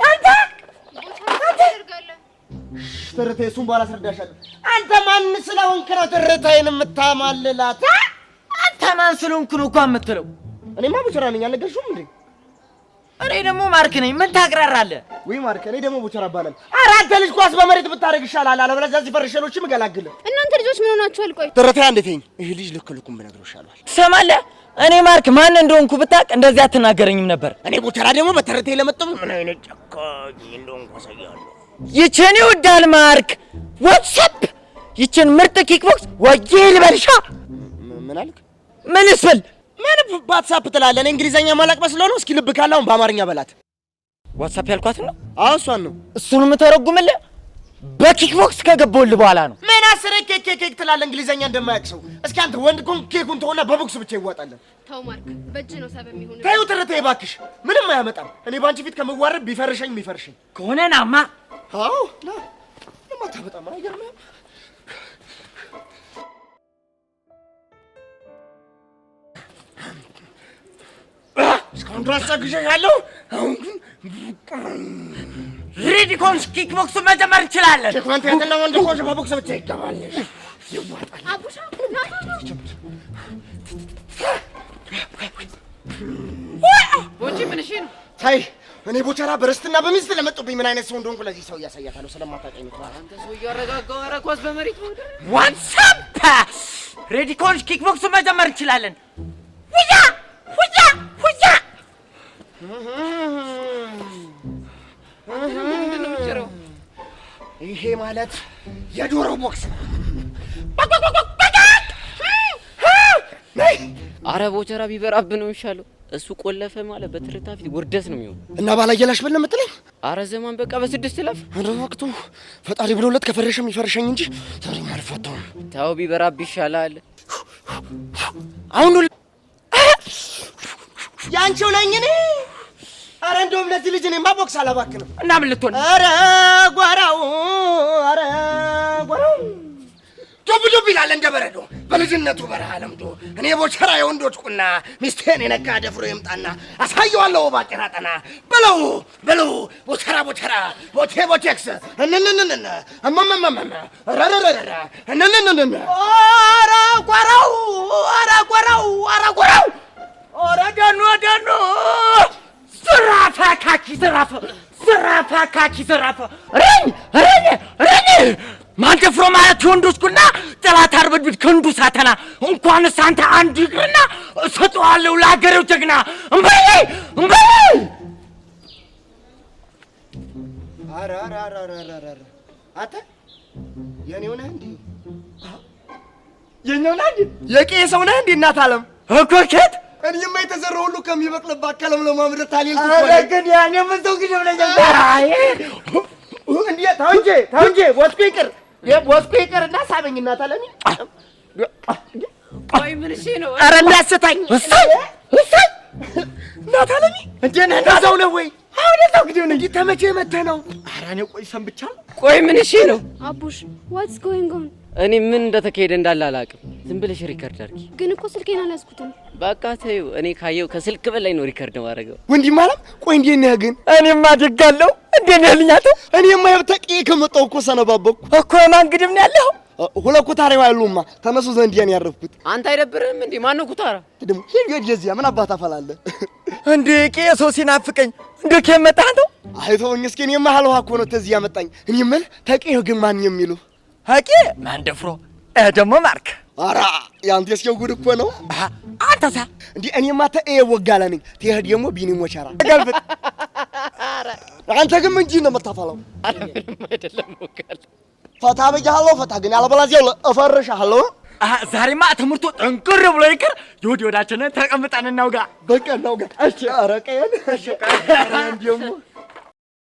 አንተ ትርቴ እሱን በኋላ አስረዳሻለሁ። አንተ ማን ስለሆንክ ነው ትርቴን የምታማልላት? አንተ ማን ስለሆንክ ነው እኮ የምትለው? እኔማ ቡቸራ ነኝ አልነገርሽውም እንዴ? እኔ ደግሞ ማርክ ነኝ። ምን ታቅራራለህ? ወይ ማርክ፣ እኔ ደግሞ ቡቸራ እባላለሁ። ኧረ አንተ ልጅ ኳስ በመሬት ብታረግ ይሻላል፣ አለበለዚያ እዚህ ፈርሸሎችም እገላግልህ። እናንተ ልጆች ምን ሆናችኋል? ቆይ ትርቴ እንዴት ነኝ? ይሄ ልጅ ልኩን ብነግረው ይሻላል። ትሰማለህ? እኔ ማርክ ማን እንደሆንኩ ብታውቅ እንደዚህ አትናገረኝም ነበር። እኔ ቡቸራ ደግሞ በትርቴ ለመጠብ ምን አይነት ጨካኝ እንደሆንኩ አሳያለሁ። ይችን ይወዳል ማርክ ዋትስአፕ ይችን ምርጥ ኪክቦክስ ወዬ ልበልሻ። ምን አልክ? ምን ስል ምን ዋትስአፕ ትላለህ? እኔ እንግሊዘኛ ማላቅ መስሎህ ነው? እስኪ ልብ ካለው በአማርኛ በላት። ዋትስአፕ ያልኳት ነው? አዎ እሷን ነው። እሱን የምተረጉምልህ በኪክቦክስ ከገባሁልህ በኋላ ነው። ምን አስረ ኬክ ትላለህ እንግሊዘኛ እንደማያውቅ ሰው? እስኪ አንተ ወንድ ኮን ኬኩን ተሆነ በቦክስ ብቻ ይዋጣል። ተው ማርክ፣ በእጅ ነው ሰበብ የሚሆነው። ተይው ትርቴ እባክሽ፣ ምንም አያመጣም። እኔ ባንቺ ፊት ከምዋረድ ቢፈርሸኝ ከሆነ ናማ። አዎ ና ለማታበጣም አይገርምም? እስካሁን ድረስ አግዤሻለሁ። አሁን ግን ሬዲ ኮንሽ ኪክቦክስ መጀመር እንችላለን። ኳንተ ያተና ወንድ ኮንሽ በቦክስ ብቻ ይገባል። አቡሻ ና ወጪ ምን እሺ ነው? ታይ እኔ ቡቸራ በርስትና በሚስት ለመጡብኝ ምን አይነት ሰው እንደሆንኩ ለዚህ ሰው እያሳያታለሁ። ስለማታውቀኝ ነው። አንተ ሰው ያረጋጋው። ኧረ ኳስ በመሬት ነው። ዋትስአፕ ሬዲ ኮንሽ ኪክቦክስ መጀመር እንችላለን። ሁያ ይሄ ማለት የዶሮ ቦክስ ነው። አረ ቦቸራ ቢበራብህ ነው የሚሻለው። እሱ ቆለፈ ማለት በትርታ ፊት ውርደት ነው የሚሆነው። እና ባላየላሽ በል ለምትለኝ? አረ ዘማን በቃ በስድስት ለፍ አንተ ወቅቱ ፈጣሪ ብሎለት ከፈረሸም ይፈርሸኝ እንጂ ዛሬም አልፈታውም። ታው ቢበራብህ ይሻላል። አሁን ያንቺው ነኝ እኔ። አረ እንደውም ለዚህ ልጅ እኔማ ቦክስ አላባክንም። እና ምን ልትሆን? አረ ጓራው ዱብ ይላል እንደ በረዶ በልጅነቱ በረሃ ለምዶ። እኔ ቦቸራ የወንዶች ቁና ሚስቴን የነካ ደፍሮ ይምጣና አሳየዋለሁ ባቄራ ጠና። በለው ቦቸራ ቦቴክስ እንንንንን እመመመመ ረረረረ እንንንንን አረ ጓራው ኦረ ደኖ ዝራፋ ካኪ ዝራፋ ረኝ ማን ደፍሮ ማለት የወንዶች ቁና ጠላት አርበድብድ ክንዱ ሳተና። እንኳንስ አንተ አንዱ ይቅርና እሰጠዋለሁ ለአገሬው ጀግና። እምበይ አረ አተ የኔው ነህ እንዴ? የኛው ነህ እንዴ? የቄ ሰው ነህ እንዴ? እናት አለም እኮ ኬት እኔማ የተዘራው ሁሉ ከሚበቅልባት ከለምለማ ምድር ታሊል አረ ግን ያኔ ምን ተው ግድ ብለኝ እንዴ? ታው እንጂ ወስኩ ይቅርና ሳበኝ እናት አለኝ። ቆይ ምን እሺ ነው? አረ እንዳስተኝ እሰይ እናት አለኝ። እንዴ ነህ ታዛው ነው ወይ? አሁን ታው ግድ ነው እንዴ? ተመቼ መተህ ነው? አረ እኔ ቆይ ሰንብቻለሁ። ቆይ ምን እሺ ነው? አቡሽ what's going on? እኔ ምን እንደተካሄደ እንዳለ አላውቅም። ዝም ብለሽ ሪከርድ አድርጊ። ግን እኮ ስልኬን አልያዝኩትም። በቃ ተይው። እኔ ካየው ከስልክ በላይ ነው ሪከርድ ማድረገው። ወንዲ ማለት ቆይ እንዴ ነህ ግን? እኔማ አድጋለሁ። እንዴ ነህ ልኛቱ? እኔማ የብተቂ ከመጣው እኮ ሰነባበኩ እኮ ማን ግድም ነው ያለው? ሁለት ኩታሬው አይሉማ ተነሱ ዘንድ ያን ያረፍኩት። አንተ አይደብርህም እንዴ? ማን ነው ኩታራ? ደግሞ የጀዚያ ምን አባታ ፈላለህ እንዴ? ቄሶ ሲናፍቀኝ እንዴ ከመጣህ አንተ? አይተውኝ እስኪ እኔማ ሀልዋ እኮ ነው ተዚህ ያመጣኝ። እኔ ምን ተቂህ ግን ማን የሚሉ ሀቂ ማን ደፍሮ ደግሞ ማርክ። አራ ያንተ እስኪው ጉድ እኮ ነው። አንተሳ እንዴ? እኔማ ተኤ ወጋለ ነኝ። ትሄድ ደግሞ ቢኒ ሞቻራ ገልብጥ። አንተ ግን ምን እንጂ ነው የምታፈላው? አረ ምንም አይደለም ወጋለ። ፈታ በጃለው ፈታ ግን ያለበላዚያው እፈርሻለሁ። ዛሬማ ትምህርቱ ጠንቅር ብሎ ይቅር። ወዳችንን ተቀምጠን እናውጋ። በቃ እናውጋ። እሺ አረ ቀየን እሺ ቀየን እንደሞ